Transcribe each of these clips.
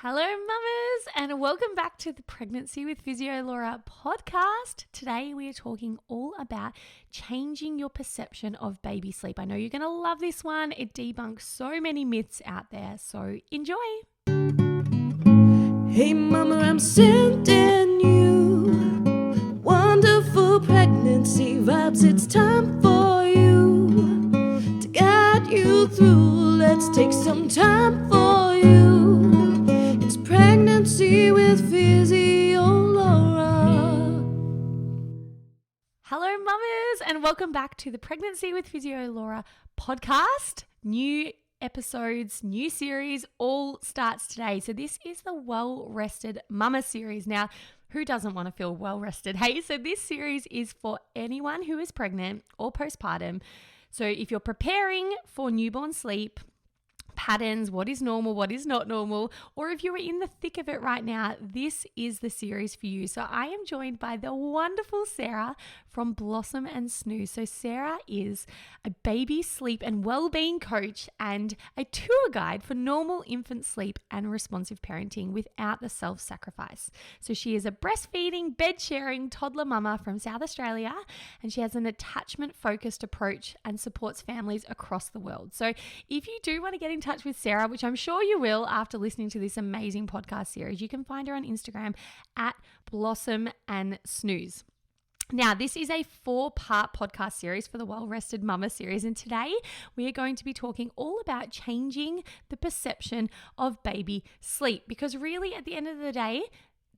Hello, mamas, and welcome back to the Pregnancy with Physio Laura podcast. Today, we are talking all about changing your perception of baby sleep. I know you're going to love this one. It debunks so many myths out there, so enjoy. Hey, mama, I'm sending you wonderful pregnancy vibes. It's time for you to guide you through. Let's take some time for you. It's Pregnancy with Physio Laura. Hello, mamas, and welcome back to the Pregnancy with Physio Laura podcast. New episodes, new series, all starts today. So this is the Well-Rested Mama series. Now, who doesn't want to feel well-rested? Hey, so this series is for anyone who is pregnant or postpartum. So if you're preparing for newborn sleep, patterns, what is normal, what is not normal, or if you're in the thick of it right now, this is the series for you. So I am joined by the wonderful Sarah from Blossom and Snooze. So Sarah is a baby sleep and well-being coach and a tour guide for normal infant sleep and responsive parenting without the self-sacrifice. So she is a breastfeeding, bed-sharing toddler mama from South Australia, and she has an attachment-focused approach and supports families across the world. So if you do want to get in touch with Sarah, which I'm sure you will after listening to this amazing podcast series, you can find her on Instagram at Blossom and Snooze. Now, this is a 4-part podcast series for the Well-Rested Mama series, and today we are going to be talking all about changing the perception of baby sleep, because really at the end of the day,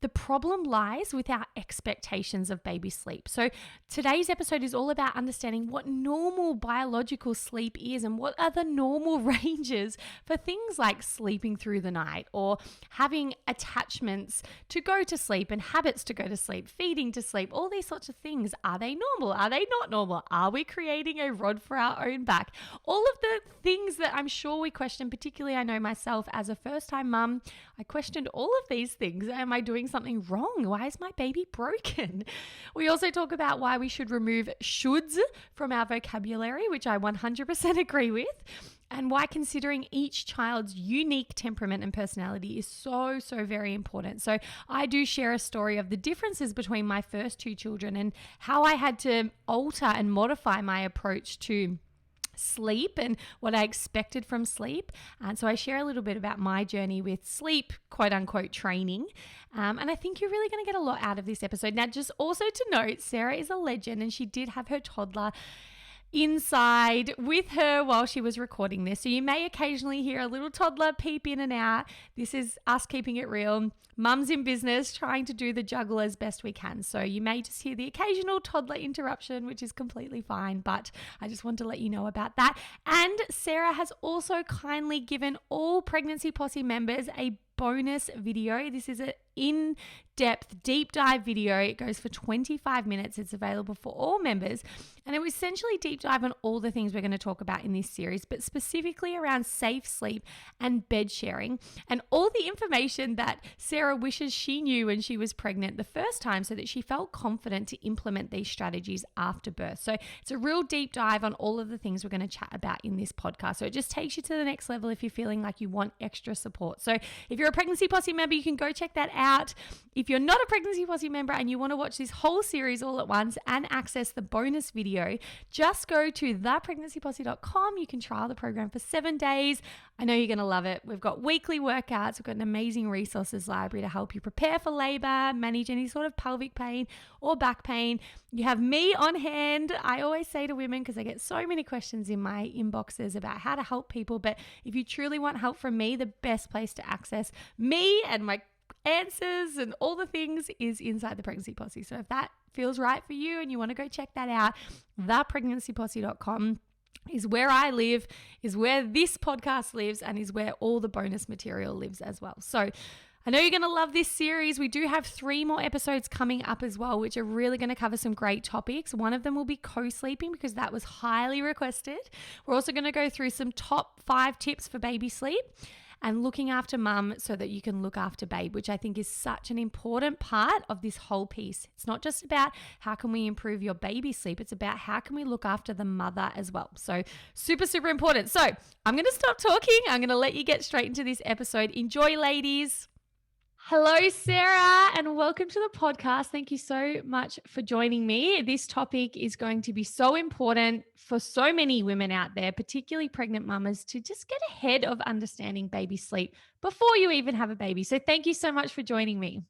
the problem lies with our expectations of baby sleep. So today's episode is all about understanding what normal biological sleep is and what are the normal ranges for things like sleeping through the night or having attachments to go to sleep and habits to go to sleep, feeding to sleep, all these sorts of things. Are they normal? Are they not normal? Are we creating a rod for our own back? All of the things that I'm sure we question, particularly I know myself as a first-time mum, I questioned all of these things. Am I doing something wrong? Why is my baby broken? We also talk about why we should remove shoulds from our vocabulary, which I 100% agree with, and why considering each child's unique temperament and personality is so very important. So I do share a story of the differences between my first 2 children and how I had to alter and modify my approach to sleep and what I expected from sleep. And so I share a little bit about my journey with sleep, quote unquote, training. And I think you're really going to get a lot out of this episode. Now, just also to note, Sarah is a legend and she did have her toddler inside with her while she was recording this. So you may occasionally hear a little toddler peep in and out. This is us keeping it real. Mum's in business, trying to do the juggle as best we can. So you may just hear the occasional toddler interruption, which is completely fine, but I just want to let you know about that. And Sarah has also kindly given all Pregnancy Posse members a bonus video. This is an in-depth deep dive video. It goes for 25 minutes. It's available for all members, and it will essentially deep dive on all the things we're going to talk about in this series, but specifically around safe sleep and bed sharing and all the information that Sarah wishes she knew when she was pregnant the first time so that she felt confident to implement these strategies after birth. So it's a real deep dive on all of the things we're going to chat about in this podcast. So it just takes you to the next level if you're feeling like you want extra support. So if you're a Pregnancy Posse member, you can go check that out. If you're not a Pregnancy Posse member and you want to watch this whole series all at once and access the bonus video, just go to thepregnancyposse.com. You can trial the program for 7 days. I know you're going to love it. We've got weekly workouts. We've got an amazing resources library to help you prepare for labor, manage any sort of pelvic pain or back pain. You have me on hand. I always say to women, because I get so many questions in my inboxes about how to help people, but if you truly want help from me, the best place to access me and my answers and all the things is inside the Pregnancy Posse. So if that feels right for you and you want to go check that out, thepregnancyposse.com is where I live, is where this podcast lives, and is where all the bonus material lives as well. So I know you're going to love this series. We do have 3 more episodes coming up as well, which are really going to cover some great topics. One of them will be co-sleeping because that was highly requested. We're also going to go through some top 5 tips for baby sleep. and looking after mum so that you can look after babe, which I think is such an important part of this whole piece. It's not just about how can we improve your baby sleep, it's about how can we look after the mother as well. So super, super important. So I'm going to stop talking. I'm going to let you get straight into this episode. Enjoy, ladies. Hello, Sarah, and welcome to the podcast. Thank you so much for joining me. This topic is going to be so important for so many women out there, particularly pregnant mamas, to just get ahead of understanding baby sleep before you even have a baby. So thank you so much for joining me.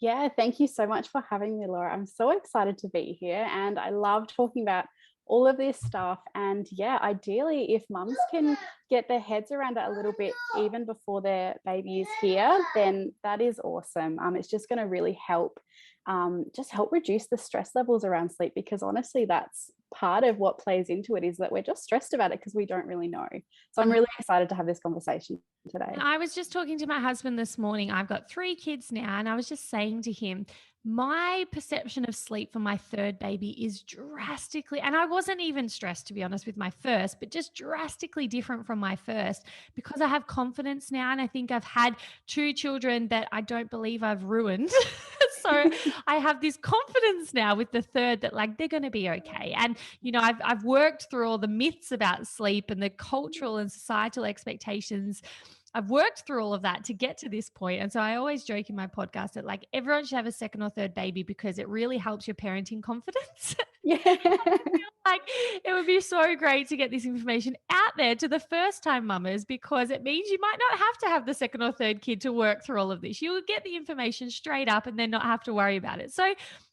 Yeah, thank you so much for having me, Laura. I'm so excited to be here and I love talking about all of this stuff. And yeah, ideally, if mums can get their heads around it a little bit even before their baby is here, then that is awesome. It's just going to really help, just help reduce the stress levels around sleep, because honestly, that's part of what plays into it, is that we're just stressed about it because we don't really know. So I'm really excited to have this conversation today. I was just talking to my husband this morning. I've got 3 kids now, and I was just saying to him, my perception of sleep for my third baby is drastically, and I wasn't even stressed, to be honest, with my first, but just drastically different from my first, because I have confidence now. And I think I've had 2 children that I don't believe I've ruined. So I have this confidence now with the third that like they're going to be okay. And, you know, I've worked through all the myths about sleep and the cultural and societal expectations. I've worked through all of that to get to this point. And so I always joke in my podcast that like everyone should have a second or third baby because it really helps your parenting confidence. Yeah. Like it would be so great to get this information out there to the first time mamas, because it means you might not have to have the second or third kid to work through all of this. You'll get the information straight up and then not have to worry about it. So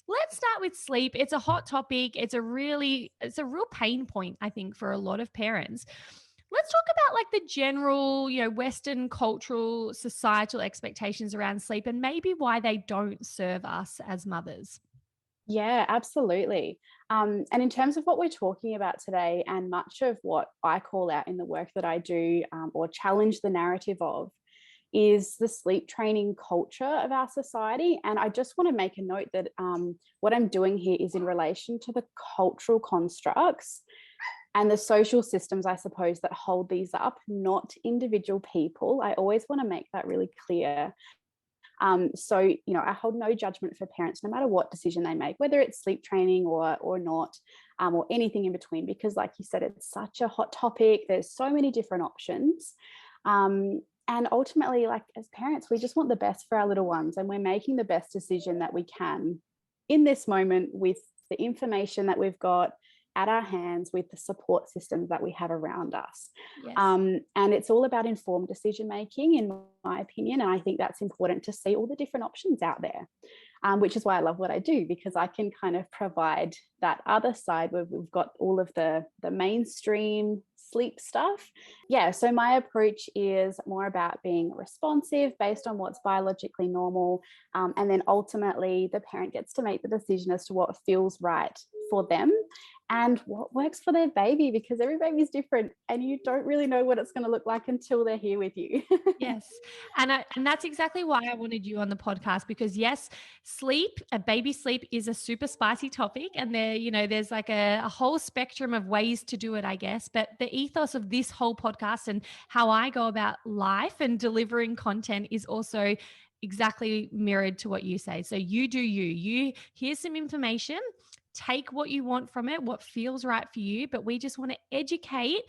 let's start with sleep. It's a hot topic. It's a real pain point, I think, for a lot of parents. Let's talk about like the general, Western cultural, societal expectations around sleep and maybe why they don't serve us as mothers. Yeah, absolutely. And in terms of what we're talking about today, and much of what I call out in the work that I do, or challenge the narrative of, is the sleep training culture of our society. And I just want to make a note that what I'm doing here is in relation to the cultural constructs and the social systems, I suppose, that hold these up, not individual people. I always want to make that really clear. So, I hold no judgment for parents, no matter what decision they make, whether it's sleep training or not, or anything in between, because like you said, it's such a hot topic. There's so many different options. And ultimately, like as parents, we just want the best for our little ones, and we're making the best decision that we can in this moment with the information that we've got at our hands, with the support systems that we have around us. Yes. And it's all about informed decision making, in my opinion. And I think that's important to see all the different options out there, which is why I love what I do, because I can kind of provide that other side where we've got all of the mainstream sleep stuff. Yeah, so my approach is more about being responsive based on what's biologically normal. And then ultimately the parent gets to make the decision as to what feels right for them and what works for their baby, because every baby is different and you don't really know what it's going to look like until they're here with you. Yes. And that's exactly why I wanted you on the podcast, because yes, baby sleep is a super spicy topic, and there's like a whole spectrum of ways to do it, I guess. But the ethos of this whole podcast and how I go about life and delivering content is also exactly mirrored to what you say. So you do you here's some information, take what you want from it, what feels right for you, but we just want to educate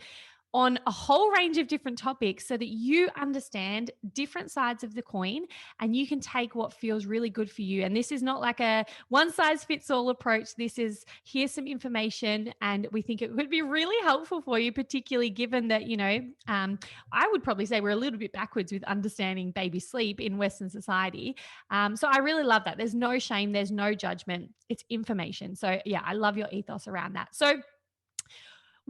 on a whole range of different topics so that you understand different sides of the coin and you can take what feels really good for you. And this is not like a one size fits all approach. This is, here's some information and we think it would be really helpful for you, particularly given that, I would probably say we're a little bit backwards with understanding baby sleep in Western society. So I really love that. There's no shame. There's no judgment. It's information. So yeah, I love your ethos around that. So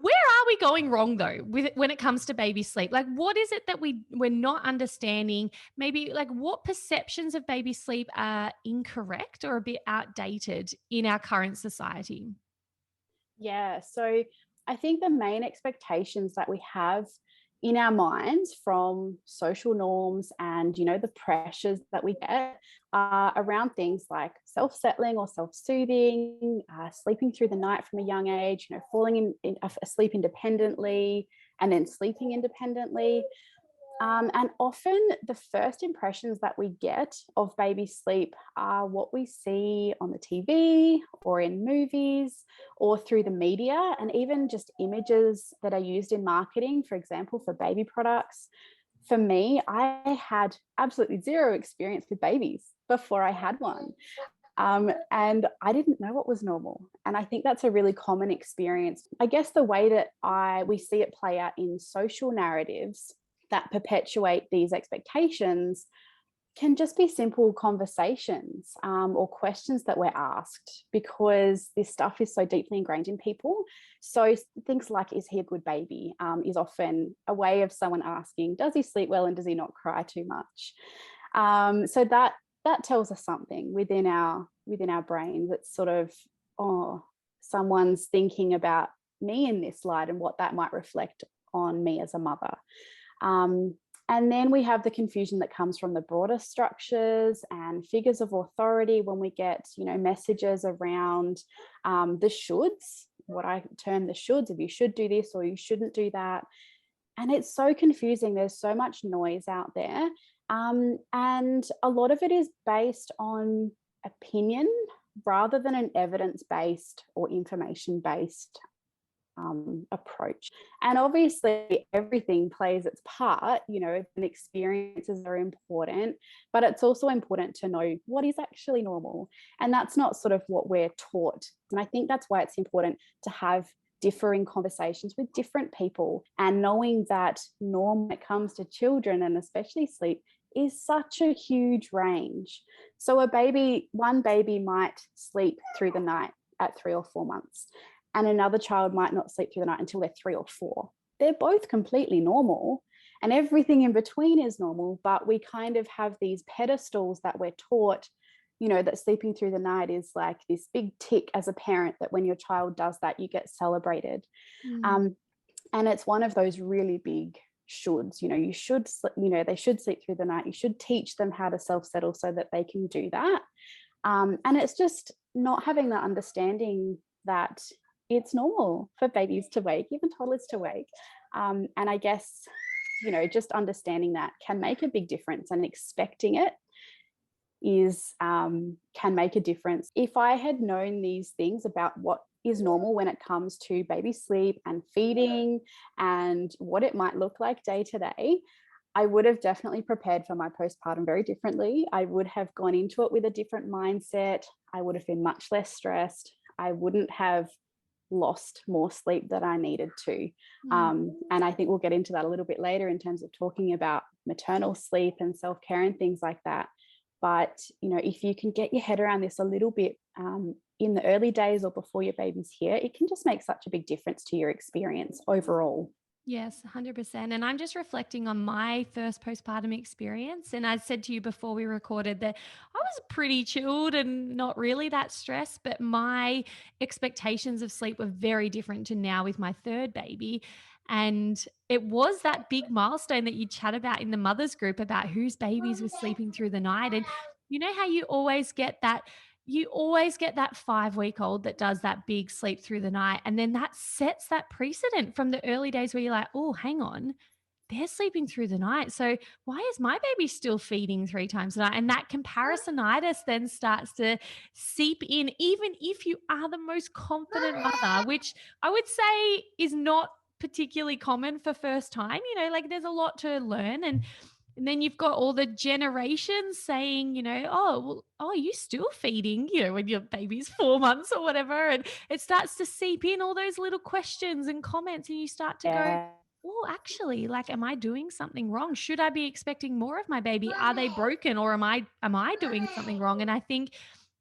where are we going wrong though when it comes to baby sleep? Like what is it that we're not understanding? Maybe like what perceptions of baby sleep are incorrect or a bit outdated in our current society? Yeah, so I think the main expectations that we have in our minds from social norms and, the pressures that we get are around things like self-settling or self-soothing, sleeping through the night from a young age, falling asleep independently and then sleeping independently. And often the first impressions that we get of baby sleep are what we see on the TV or in movies or through the media, and even just images that are used in marketing, for example, for baby products. For me, I had absolutely zero experience with babies before I had one. And I didn't know what was normal. And I think that's a really common experience. I guess the way that we see it play out in social narratives that perpetuate these expectations can just be simple conversations or questions that we're asked, because this stuff is so deeply ingrained in people. So things like, is he a good baby, is often a way of someone asking, does he sleep well and does he not cry too much? So that tells us something within our brain, that's sort of, oh, someone's thinking about me in this light and what that might reflect on me as a mother. And then we have the confusion that comes from the broader structures and figures of authority when we get, messages around the shoulds, what I term the shoulds, if you should do this or you shouldn't do that. And it's so confusing. There's so much noise out there. And a lot of it is based on opinion rather than an evidence-based or information-based approach. And obviously everything plays its part, and experiences are important, but it's also important to know what is actually normal. And that's not sort of what we're taught. And I think that's why it's important to have differing conversations with different people, and knowing that norm when it comes to children and especially sleep is such a huge range. So one baby might sleep through the night at 3 or 4 months, and another child might not sleep through the night until they're 3 or 4. They're both completely normal, and everything in between is normal, but we kind of have these pedestals that we're taught, that sleeping through the night is like this big tick as a parent, that when your child does that, you get celebrated. And it's one of those really big shoulds. You should, they should sleep through the night. You should teach them how to self-settle so that they can do that. And it's just not having that understanding that it's normal for babies to wake, even toddlers to wake. And I guess, just understanding that can make a big difference, and expecting it can make a difference. If I had known these things about what is normal when it comes to baby sleep and feeding and what it might look like day to day, I would have definitely prepared for my postpartum very differently. I would have gone into it with a different mindset. I would have been much less stressed. I wouldn't have lost more sleep than I needed to. And I think we'll get into that a little bit later in terms of talking about maternal sleep and self-care and things like that. But, if you can get your head around this a little bit in the early days or before your baby's here, it can just make such a big difference to your experience overall. Yes, 100%. And I'm just reflecting on my first postpartum experience. And I said to you before we recorded that I was pretty chilled and not really that stressed, but my expectations of sleep were very different to now with my third baby. And it was that big milestone that you chat about in the mothers group about whose babies were sleeping through the night. And you know how you always get that 5-week old that does that big sleep through the night. And then that sets that precedent from the early days where you're like, oh, hang on, they're sleeping through the night. So why is my baby still feeding 3 times a night? And that comparisonitis then starts to seep in, even if you are the most confident mother, which I would say is not particularly common for first time. Like there's a lot to learn. And then you've got all the generations saying, you still feeding, when your baby's 4 months or whatever. And it starts to seep in all those little questions and comments, and you start to go, oh, actually, like, am I doing something wrong? Should I be expecting more of my baby? Are they broken, or am I doing something wrong? And I think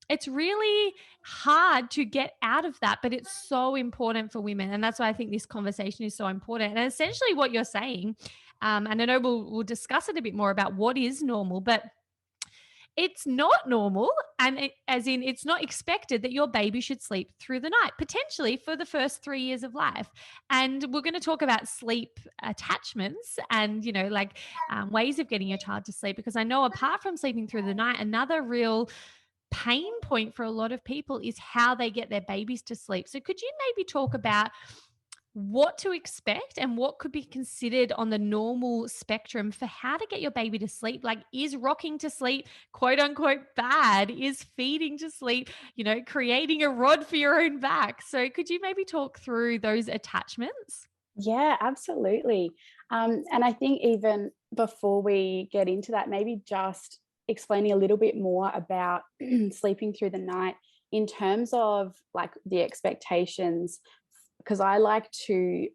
it's really hard to get out of that, but it's so important for women. And that's why I think this conversation is so important. And essentially what you're saying, and I know we'll discuss it a bit more about what is normal, but it's not normal. And as in, it's not expected that your baby should sleep through the night, potentially for the first 3 years of life. And we're going to talk about sleep attachments and, ways of getting your child to sleep, because I know apart from sleeping through the night, another real pain point for a lot of people is how they get their babies to sleep. So could you maybe talk about what to expect and what could be considered on the normal spectrum for how to get your baby to sleep. Like, is rocking to sleep quote unquote bad? Is feeding to sleep, creating a rod for your own back? So could you maybe talk through those attachments? Yeah, absolutely. And I think even before we get into that, maybe just explaining a little bit more about sleeping through the night in terms of like the expectations, because I like to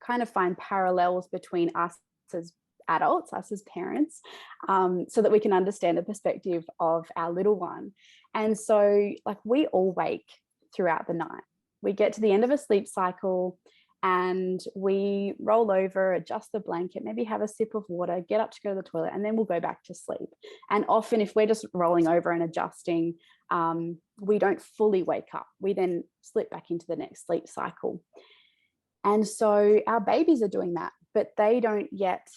kind of find parallels between us as adults, us as parents, so that we can understand the perspective of our little one. And so, like, we all wake throughout the night. We get to the end of a sleep cycle and we roll over, adjust the blanket, maybe have a sip of water, get up to go to the toilet, and then we'll go back to sleep. And often, if we're just rolling over and adjusting, we don't fully wake up. We then slip back into the next sleep cycle. And so our babies are doing that, but they don't yet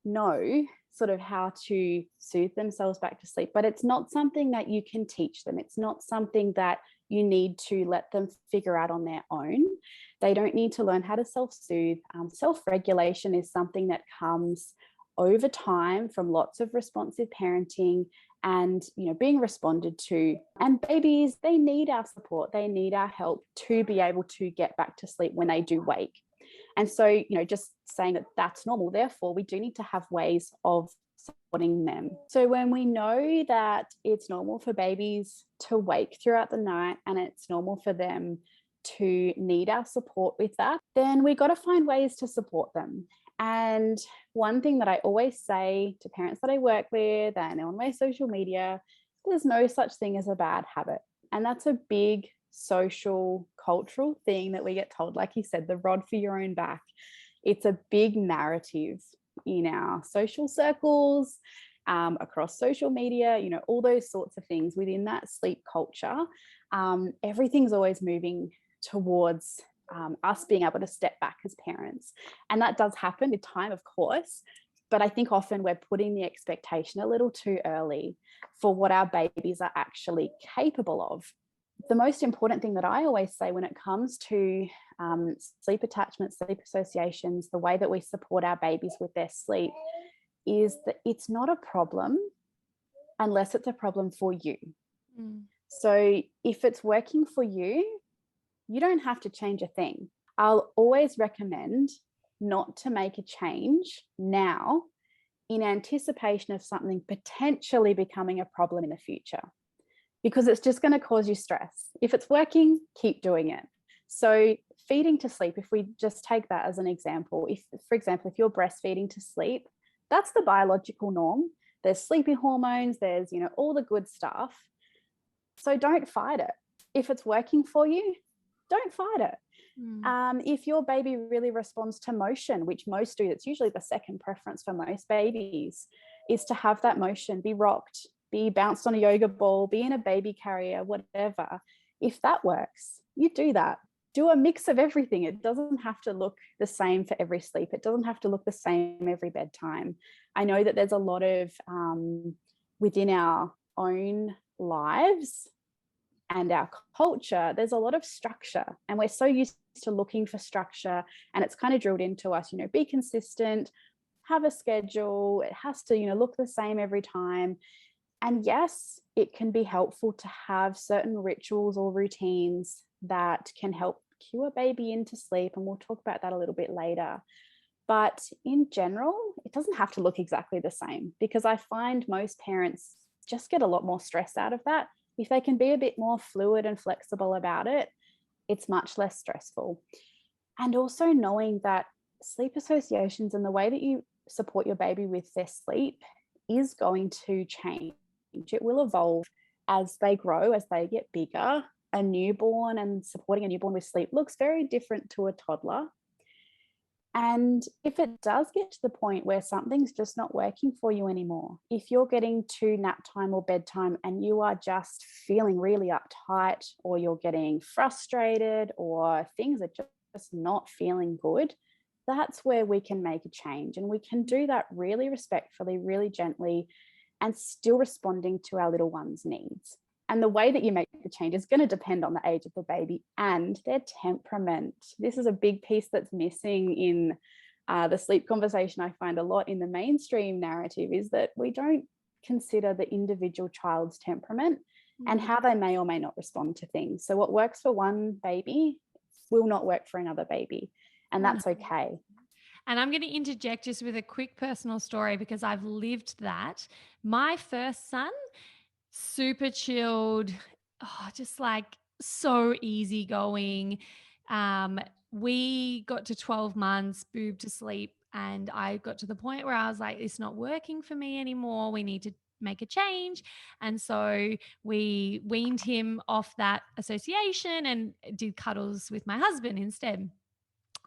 know sort of how to soothe themselves back to sleep. But it's not something that you can teach them. It's not something that you need to let them figure out on their own. They don't need to learn how to self-soothe. Self-regulation is something that comes over time from lots of responsive parenting and being responded to. And babies, they need our support. They need our help to be able to get back to sleep when they do wake. And so, just saying that that's normal. Therefore, we do need to have ways of supporting them. So when we know that it's normal for babies to wake throughout the night and it's normal for them to need our support with that, then we got to find ways to support them. And one thing that I always say to parents that I work with and on my social media, there's no such thing as a bad habit. And that's a big social, cultural thing that we get told, like you said, the rod for your own back. It's a big narrative in our social circles, across social media, all those sorts of things within that sleep culture. Everything's always moving towards us being able to step back as parents. And that does happen with time, of course. But I think often we're putting the expectation a little too early for what our babies are actually capable of. The most important thing that I always say when it comes to sleep attachment, sleep associations, the way that we support our babies with their sleep is that it's not a problem unless it's a problem for you. So if it's working for you, you don't have to change a thing. I'll always recommend not to make a change now in anticipation of something potentially becoming a problem in the future, because it's just going to cause you stress. If it's working, keep doing it. So feeding to sleep, if we just take that as an example, for example, if you're breastfeeding to sleep, that's the biological norm. There's sleeping hormones, there's, all the good stuff. So don't fight it. If it's working for you, don't fight it. If your baby really responds to motion, which most do, it's usually the second preference for most babies, is to have that motion, be rocked, be bounced on a yoga ball, be in a baby carrier, whatever. If that works, you do that. Do a mix of everything. It doesn't have to look the same for every sleep. It doesn't have to look the same every bedtime. I know that there's a lot of within our own lives and our culture, there's a lot of structure, and we're so used to looking for structure, and it's kind of drilled into us, be consistent, have a schedule. It has to, look the same every time. And yes, it can be helpful to have certain rituals or routines that can help cue a baby into sleep. And we'll talk about that a little bit later. But in general, it doesn't have to look exactly the same, because I find most parents just get a lot more stress out of that. If they can be a bit more fluid and flexible about it, it's much less stressful. And also knowing that sleep associations and the way that you support your baby with their sleep is going to change. It will evolve as they grow, as they get bigger. A newborn and supporting a newborn with sleep looks very different to a toddler. And if it does get to the point where something's just not working for you anymore, if you're getting to nap time or bedtime and you are just feeling really uptight, or you're getting frustrated, or things are just not feeling good, that's where we can make a change. And we can do that really respectfully, really gently, and still responding to our little one's needs. And the way that you make the change is going to depend on the age of the baby and their temperament. This is a big piece that's missing in the sleep conversation. I find a lot in the mainstream narrative is that we don't consider the individual child's temperament and how they may or may not respond to things. So what works for one baby will not work for another baby, and that's okay. And I'm going to interject just with a quick personal story because I've lived that. My first son, super chilled, just like so easygoing. We got to 12 months, boob to sleep, and I got to the point where I was like, it's not working for me anymore. We need to make a change. And so we weaned him off that association and did cuddles with my husband instead.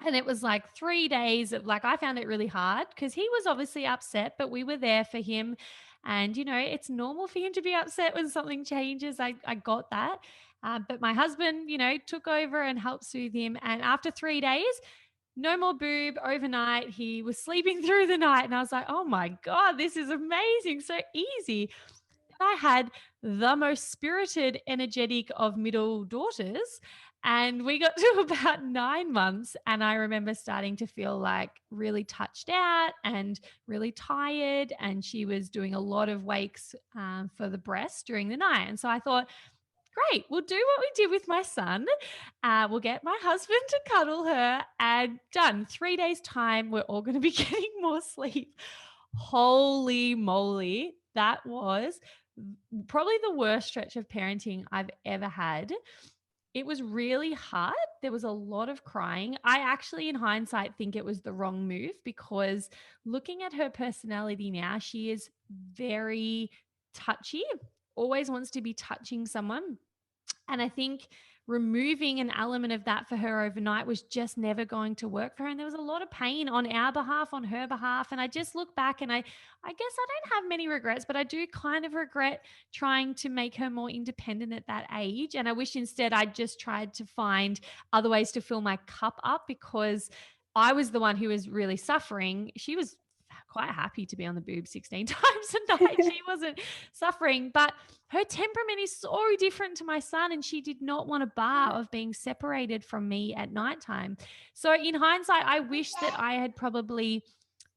And it was like 3 days of like, I found it really hard because he was obviously upset, but we were there for him. And, it's normal for him to be upset when something changes. I got that. But my husband, took over and helped soothe him. And after 3 days, no more boob overnight. He was sleeping through the night. And I was like, oh my God, this is amazing. So easy. I had the most spirited, energetic of middle daughters. And we got to about 9 months. And I remember starting to feel like really touched out and really tired. And she was doing a lot of wakes for the breast during the night. And so I thought, great, we'll do what we did with my son. We'll get my husband to cuddle her and done. 3 days' time, we're all going to be getting more sleep. Holy moly. That was probably the worst stretch of parenting I've ever had. It was really hard. There was a lot of crying. I actually, in hindsight, think it was the wrong move because looking at her personality now, she is very touchy, always wants to be touching someone. And I think removing an element of that for her overnight was just never going to work for her. And there was a lot of pain on our behalf, on her behalf. And I just look back and I guess I don't have many regrets, but I do kind of regret trying to make her more independent at that age. And I wish instead I'd just tried to find other ways to fill my cup up because I was the one who was really suffering. She was quite happy to be on the boob 16 times a night. She wasn't suffering, but her temperament is so different to my son, and she did not want a bar of being separated from me at nighttime. So in hindsight, I wish that I had probably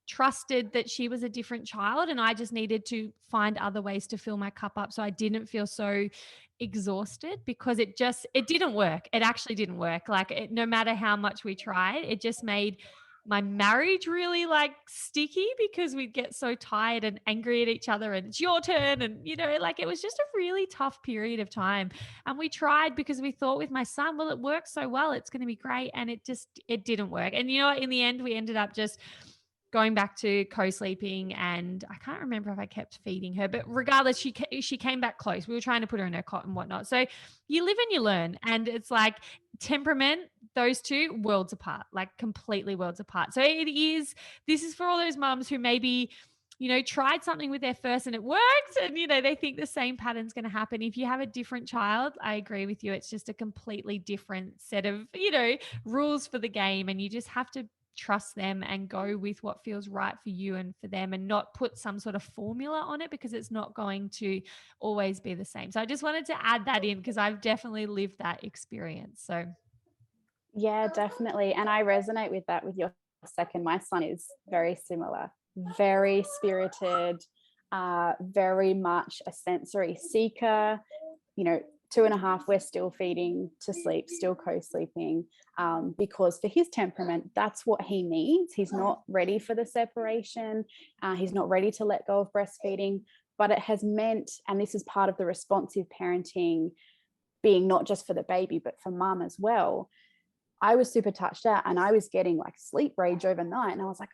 trusted that she was a different child and I just needed to find other ways to fill my cup up so I didn't feel so exhausted because it didn't work. It actually didn't work. Like no matter how much we tried, it just made my marriage really like sticky because we'd get so tired and angry at each other and it's your turn. And, like it was just a really tough period of time. And we tried because we thought with my son, well, it works so well, it's going to be great. And it didn't work. And in the end, we ended up just going back to co-sleeping, and I can't remember if I kept feeding her, but regardless, she came back close. We were trying to put her in her cot and whatnot. So you live and you learn, and it's like temperament, those two worlds apart, like completely worlds apart. So this is for all those mums who maybe, tried something with their first and it worked and, they think the same pattern's going to happen. If you have a different child, I agree with you. It's just a completely different set of, rules for the game, and you just have to trust them and go with what feels right for you and for them and not put some sort of formula on it because it's not going to always be the same. So I just wanted to add that in because I've definitely lived that experience. So Yeah, definitely. And I resonate with that with your second. My son is very similar, very spirited, very much a sensory seeker. 2.5, we're still feeding to sleep, still co-sleeping, because for his temperament, that's what he needs. He's not ready for the separation. He's not ready to let go of breastfeeding, but it has meant, and this is part of the responsive parenting being not just for the baby, but for mum as well. I was super touched out and I was getting like sleep rage overnight. And I was like,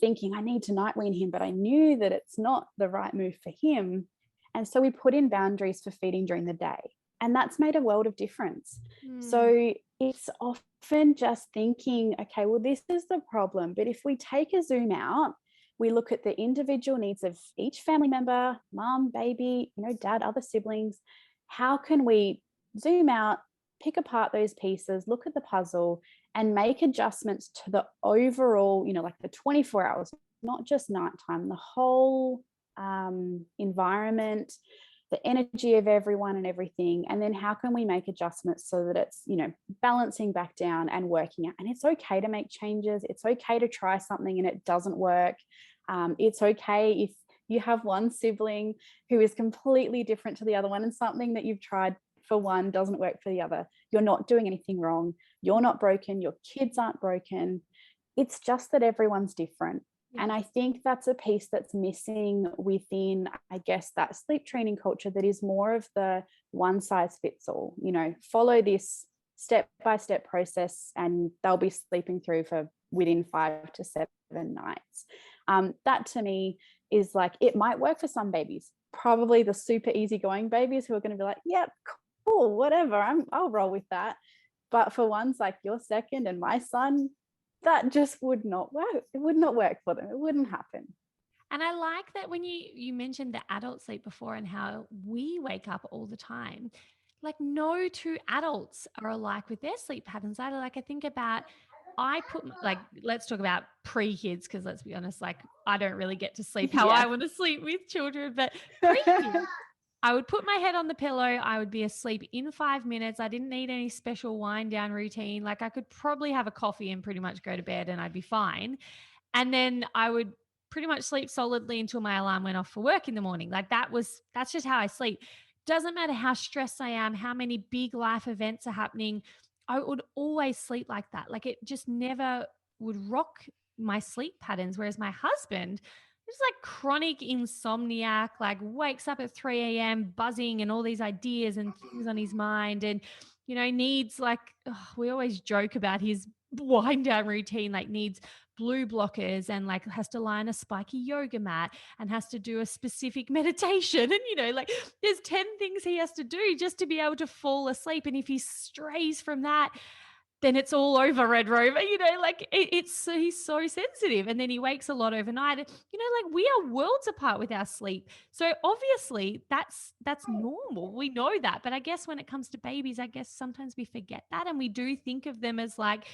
thinking I need to night wean him, but I knew that it's not the right move for him. And so we put in boundaries for feeding during the day. And that's made a world of difference. So it's often just thinking, okay, well, this is the problem. But if we take a zoom out, we look at the individual needs of each family member, mom, baby, dad, other siblings. How can we zoom out, pick apart those pieces, look at the puzzle and make adjustments to the overall, like the 24 hours, not just nighttime, the whole environment, the energy of everyone and everything. And then how can we make adjustments so that it's, balancing back down and working out. And it's okay to make changes. It's okay to try something and it doesn't work. It's okay if you have one sibling who is completely different to the other one and something that you've tried for one doesn't work for the other. You're not doing anything wrong. You're not broken. Your kids aren't broken. It's just that everyone's different. And I think that's a piece that's missing within, I guess, that sleep training culture that is more of the one size fits all, follow this step-by-step process and they'll be sleeping through for within 5 to 7 nights. That to me is like, it might work for some babies, probably the super easygoing babies who are going to be like, yep, cool, whatever, I'll roll with that. But for ones like your second and my son, that just would not work. It would not work for them. It wouldn't happen. And I like that when you mentioned the adult sleep before and how we wake up all the time. Like no two adults are alike with their sleep patterns either. Like I think about, let's talk about pre-kids, because let's be honest, like I don't really get to sleep how I want to sleep with children, but pre-kids, I would put my head on the pillow. I would be asleep in 5 minutes. I didn't need any special wind down routine. Like I could probably have a coffee and pretty much go to bed and I'd be fine. And then I would pretty much sleep solidly until my alarm went off for work in the morning. Like that's just how I sleep. Doesn't matter how stressed I am, how many big life events are happening. I would always sleep like that. Like it just never would rock my sleep patterns. Whereas my husband, just like chronic insomniac, like wakes up at 3 a.m. buzzing and all these ideas and things on his mind, and needs we always joke about his wind down routine, like needs blue blockers and like has to lie on a spiky yoga mat and has to do a specific meditation, and like there's 10 things he has to do just to be able to fall asleep, and if he strays from that, then it's all over, Red Rover, he's so sensitive. And then he wakes a lot overnight. Like we are worlds apart with our sleep. So obviously that's normal. We know that. But I guess when it comes to babies, I guess sometimes we forget that. And we do think of them as like,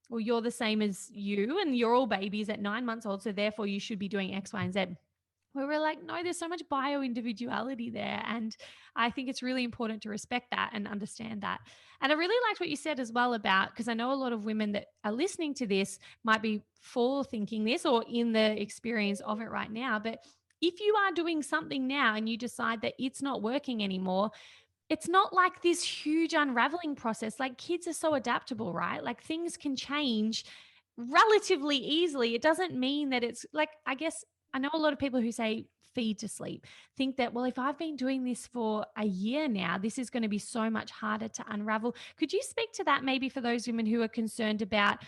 well, you're the same as you and you're all babies at 9 months old. So therefore you should be doing X, Y, and Z. Where we're like, no, there's so much bio individuality there. And I think it's really important to respect that and understand that. And I really liked what you said as well about, because I know a lot of women that are listening to this might be thinking this or in the experience of it right now. But if you are doing something now and you decide that it's not working anymore, it's not like this huge unraveling process. Like kids are so adaptable, right? Like things can change relatively easily. It doesn't mean that it's like, I guess I know a lot of people who say feed to sleep think that, well, if I've been doing this for a year now, this is going to be so much harder to unravel. Could you speak to that maybe for those women who are concerned about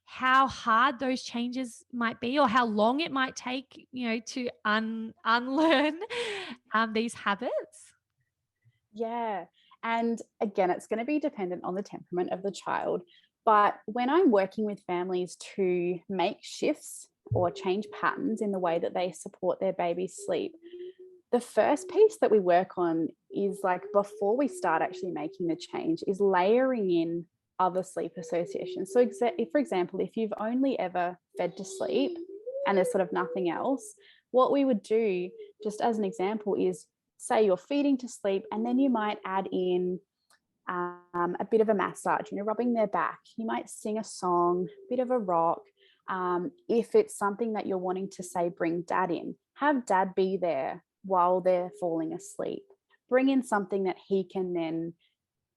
how hard those changes might be or how long it might take, to unlearn these habits? Yeah. And again, it's going to be dependent on the temperament of the child. But when I'm working with families to make shifts or change patterns in the way that they support their baby's sleep, the first piece that we work on is like before we start actually making the change is layering in other sleep associations. So for example, if you've only ever fed to sleep and there's sort of nothing else, what we would do, just as an example, is say you're feeding to sleep and then you might add in a bit of a massage, rubbing their back. You might sing a song, a bit of a rock. If it's something that you're wanting to say, bring dad in, have dad be there while they're falling asleep. Bring in something that he can then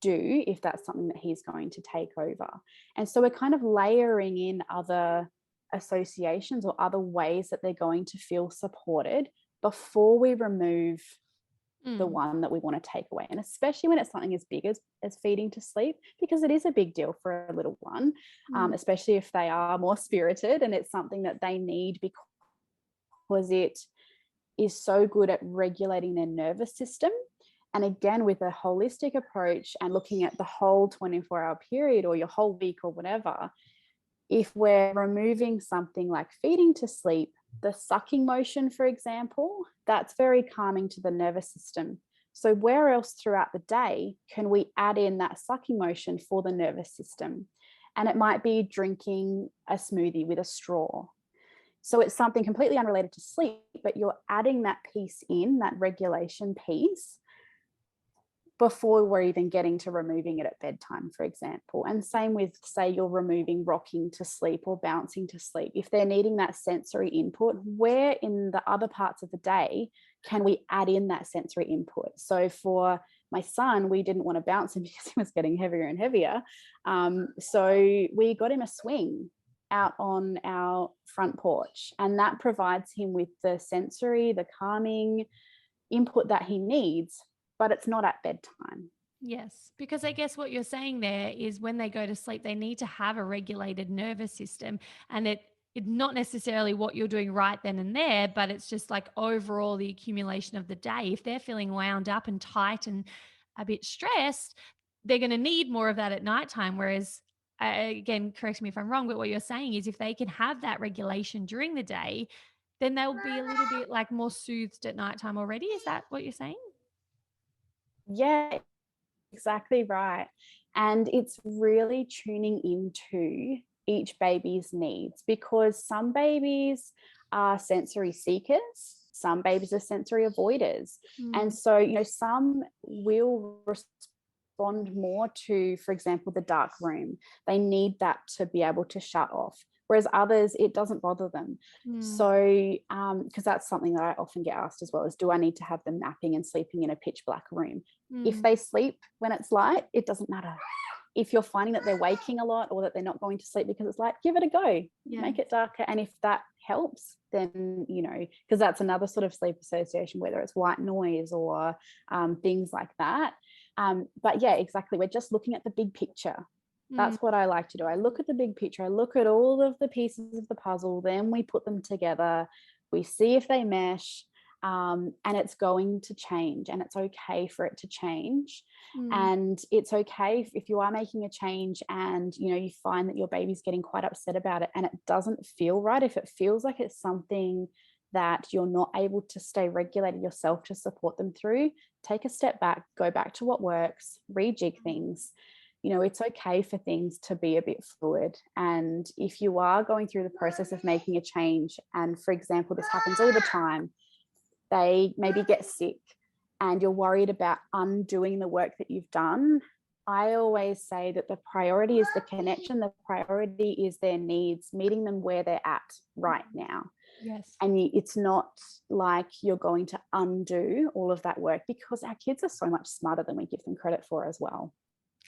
do if that's something that he's going to take over. And so we're kind of layering in other associations or other ways that they're going to feel supported before we remove the one that we want to take away. And especially when it's something as big as feeding to sleep, because it is a big deal for a little one, especially if they are more spirited and it's something that they need because it is so good at regulating their nervous system. And again, with a holistic approach and looking at the whole 24-hour period or your whole week or whatever, if we're removing something like feeding to sleep, the sucking motion, for example, that's very calming to the nervous system. So where else throughout the day can we add in that sucking motion for the nervous system? And it might be drinking a smoothie with a straw. So it's something completely unrelated to sleep, but you're adding that piece in, that regulation piece, before we're even getting to removing it at bedtime, for example. And same with, say, you're removing rocking to sleep or bouncing to sleep. If they're needing that sensory input, where in the other parts of the day can we add in that sensory input? So for my son, we didn't want to bounce him because he was getting heavier and heavier. So we got him a swing out on our front porch, and that provides him with the sensory, the calming input that he needs, but it's not at bedtime. Yes, because I guess what you're saying there is when they go to sleep, they need to have a regulated nervous system, and it's not necessarily what you're doing right then and there, but it's just like overall the accumulation of the day. If they're feeling wound up and tight and a bit stressed, they're going to need more of that at nighttime. Whereas, again, correct me if I'm wrong, but what you're saying is if they can have that regulation during the day, then they'll be a little bit like more soothed at nighttime already. Is that what you're saying? Yeah, exactly right. And it's really tuning into each baby's needs, because some babies are sensory seekers, some babies are sensory avoiders. And Mm, so, some will respond more to, for example, the dark room. They need that to be able to shut off. Whereas others, it doesn't bother them. mm, So, because that's something that I often get asked as well, is do I need to have them napping and sleeping in a pitch black room? If mm. they sleep when it's light, it doesn't matter. If you're finding that they're waking a lot or that they're not going to sleep because it's light, give it a go, Yeah. make it darker. And if that helps, then, because that's another sort of sleep association, whether it's white noise or things like that. But yeah, exactly. We're just looking at the big picture. Mm, That's what I like to do. I look at the big picture. I look at all of the pieces of the puzzle. Then we put them together. We see if they mesh, and it's going to change. And it's okay for it to change. mm, And it's okay if you are making a change and you find that your baby's getting quite upset about it and it doesn't feel right. If it feels like it's something that you're not able to stay regulated yourself to support them through, take a step back, go back to what works, rejig things. It's okay for things to be a bit fluid. And if you are going through the process of making a change, and for example, this happens all the time, they maybe get sick and you're worried about undoing the work that you've done, I always say that the priority is the connection, the priority is their needs, meeting them where they're at right now. yes. And it's not like you're going to undo all of that work, because our kids are so much smarter than we give them credit for as well.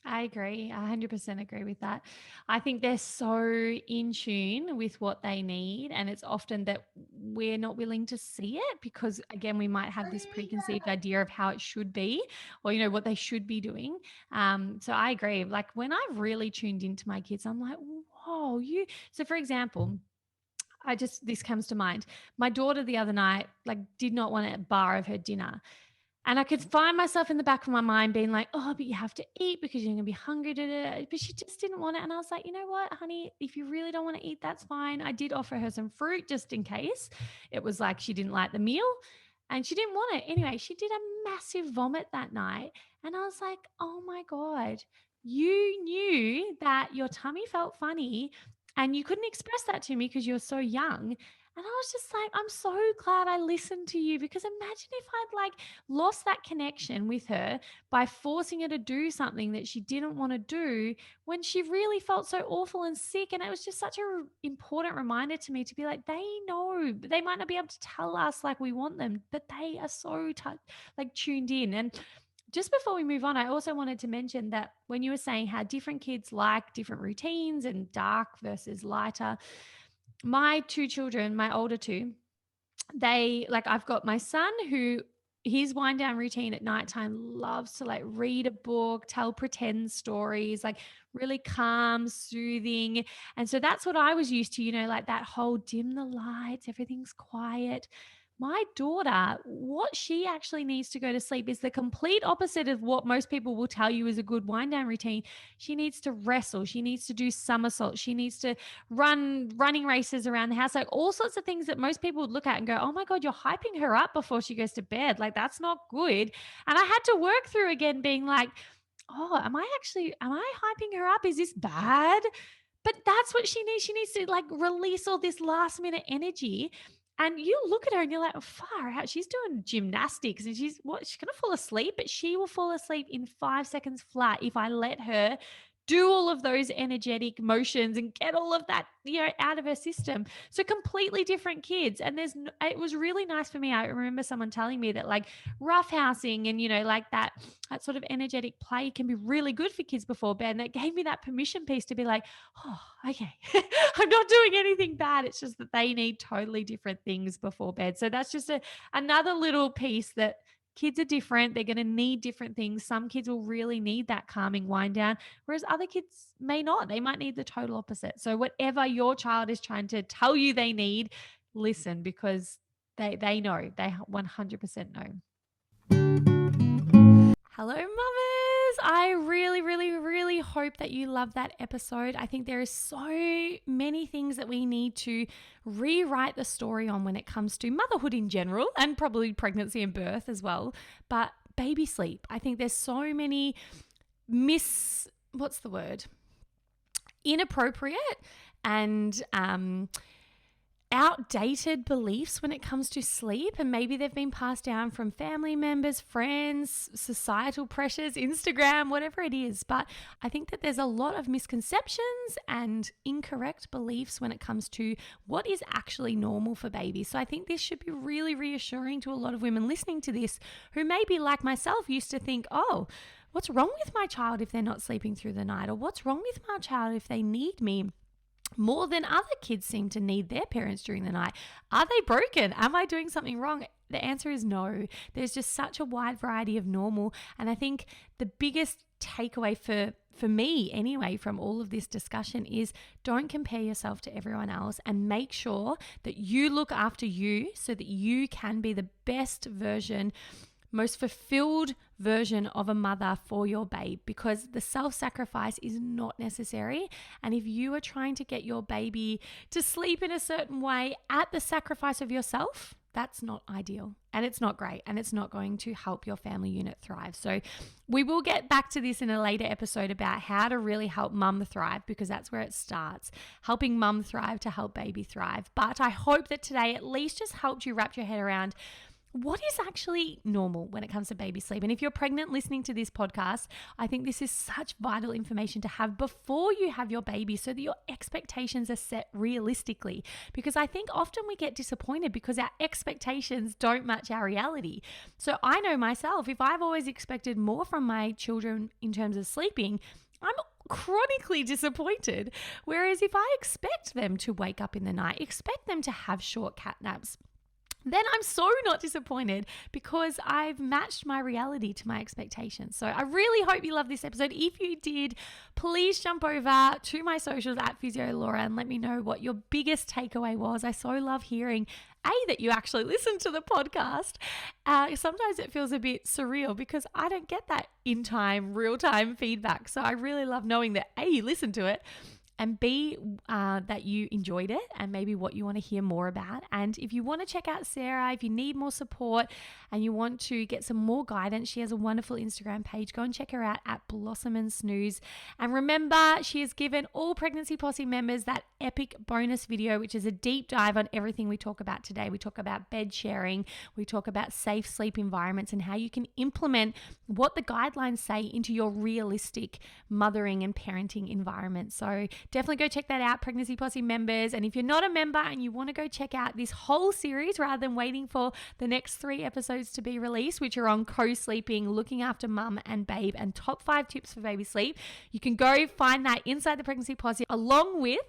I agree. I 100% agree with that. I think they're so in tune with what they need. And it's often that we're not willing to see it because, again, we might have this preconceived idea of how it should be or, what they should be doing. So I agree. Like when I've really tuned into my kids, I'm like, whoa, you. So, for example, this comes to mind. My daughter the other night, like, did not want a bar of her dinner. And I could find myself in the back of my mind being like, oh, but you have to eat because you're going to be hungry. Da, da, da. But she just didn't want it. And I was like, you know what, honey, if you really don't want to eat, that's fine. I did offer her some fruit just in case. It was like she didn't like the meal and she didn't want it. Anyway, she did a massive vomit that night. And I was like, oh my God, you knew that your tummy felt funny and you couldn't express that to me because you're so young. And I was just like, I'm so glad I listened to you, because imagine if I'd like lost that connection with her by forcing her to do something that she didn't want to do when she really felt so awful and sick. And it was just such an important reminder to me to be like, they know, they might not be able to tell us like we want them, but they are so like tuned in. And just before we move on, I also wanted to mention that when you were saying how different kids like different routines and dark versus lighter, my two children, my older two, they like I've got my son who his wind down routine at nighttime loves to like read a book, tell pretend stories, like really calm, soothing. And so that's what I was used to, like that whole dim the lights, everything's quiet. My daughter, what she actually needs to go to sleep is the complete opposite of what most people will tell you is a good wind down routine. She needs to wrestle. She needs to do somersaults. She needs to running races around the house, like all sorts of things that most people would look at and go, oh my God, you're hyping her up before she goes to bed. Like that's not good. And I had to work through again being like, oh, am I hyping her up? Is this bad? But that's what she needs. She needs to like release all this last minute energy. And you look at her and you're like, oh, far out. She's doing gymnastics and she's going to fall asleep, but she will fall asleep in 5 seconds flat if I let her do all of those energetic motions and get all of that, out of her system. So completely different kids. And it was really nice for me. I remember someone telling me that like roughhousing and, like that sort of energetic play can be really good for kids before bed. And that gave me that permission piece to be like, oh, okay, I'm not doing anything bad. It's just that they need totally different things before bed. So that's just another little piece that kids are different. They're going to need different things. Some kids will really need that calming wind down, whereas other kids may not. They might need the total opposite. So whatever your child is trying to tell you they need, listen, because they know. They 100% know. Hello, mamas. I really, really, really hope that you love that episode. I think there is so many things that we need to rewrite the story on when it comes to motherhood in general and probably pregnancy and birth as well. But baby sleep, I think there's so many inappropriate and outdated beliefs when it comes to sleep, and maybe they've been passed down from family members, friends, societal pressures, Instagram, whatever it is. But I think that there's a lot of misconceptions and incorrect beliefs when it comes to what is actually normal for babies. So I think this should be really reassuring to a lot of women listening to this who maybe, like myself, used to think, oh, what's wrong with my child if they're not sleeping through the night? Or what's wrong with my child if they need me more than other kids seem to need their parents during the night? Are they broken? Am I doing something wrong? The answer is no. There's just such a wide variety of normal. And I think the biggest takeaway for me anyway from all of this discussion is don't compare yourself to everyone else, and make sure that you look after you so that you can be the best version, most fulfilled version of a mother for your babe, because the self-sacrifice is not necessary. And if you are trying to get your baby to sleep in a certain way at the sacrifice of yourself, that's not ideal, and it's not great, and it's not going to help your family unit thrive. So we will get back to this in a later episode about how to really help mum thrive, because that's where it starts, helping mum thrive to help baby thrive. But I hope that today at least just helped you wrap your head around what is actually normal when it comes to baby sleep. And if you're pregnant listening to this podcast, I think this is such vital information to have before you have your baby, so that your expectations are set realistically. Because I think often we get disappointed because our expectations don't match our reality. So I know myself, if I've always expected more from my children in terms of sleeping, I'm chronically disappointed. Whereas if I expect them to wake up in the night, expect them to have short cat naps, then I'm so not disappointed because I've matched my reality to my expectations. So I really hope you love this episode. If you did, please jump over to my socials at Physio Laura and let me know what your biggest takeaway was. I so love hearing that you actually listen to the podcast. Sometimes it feels a bit surreal because I don't get that in time, real-time feedback. So I really love knowing that you listen to it, and B, that you enjoyed it and maybe what you want to hear more about. And if you want to check out Sarah, if you need more support and you want to get some more guidance, she has a wonderful Instagram page. Go and check her out at Blossom and Snooze. And remember, she has given all Pregnancy Posse members that epic bonus video, which is a deep dive on everything we talk about today. We talk about bed sharing, we talk about safe sleep environments, and how you can implement what the guidelines say into your realistic mothering and parenting environment. So definitely go check that out, Pregnancy Posse members. And if you're not a member and you want to go check out this whole series rather than waiting for the next 3 episodes to be released, which are on co-sleeping, looking after mum and babe, and top 5 tips for baby sleep, you can go find that inside the Pregnancy Posse along with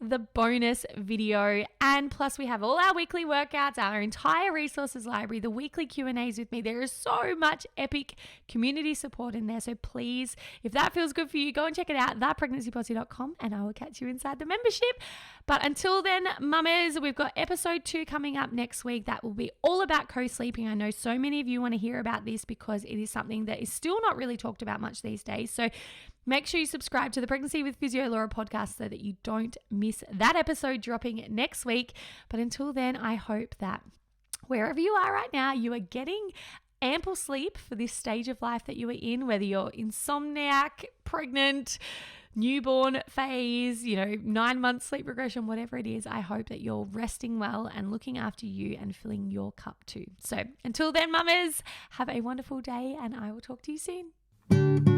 the bonus video. And plus we have all our weekly workouts, our entire resources library, the weekly Q&As with me. There is so much epic community support in there. So please, if that feels good for you, go and check it out, thepreglancyposse.com, and I will catch you inside the membership. But until then, mamas, we've got episode 2 coming up next week. That will be all about co-sleeping. I know so many of you want to hear about this because it is something that is still not really talked about much these days. So make sure you subscribe to the Pregnancy with Physio Laura podcast so that you don't miss that episode dropping next week. But until then, I hope that wherever you are right now, you are getting ample sleep for this stage of life that you are in, whether you're insomniac, pregnant, newborn phase, 9 months sleep regression, whatever it is, I hope that you're resting well and looking after you and filling your cup too. So until then, mamas, have a wonderful day and I will talk to you soon.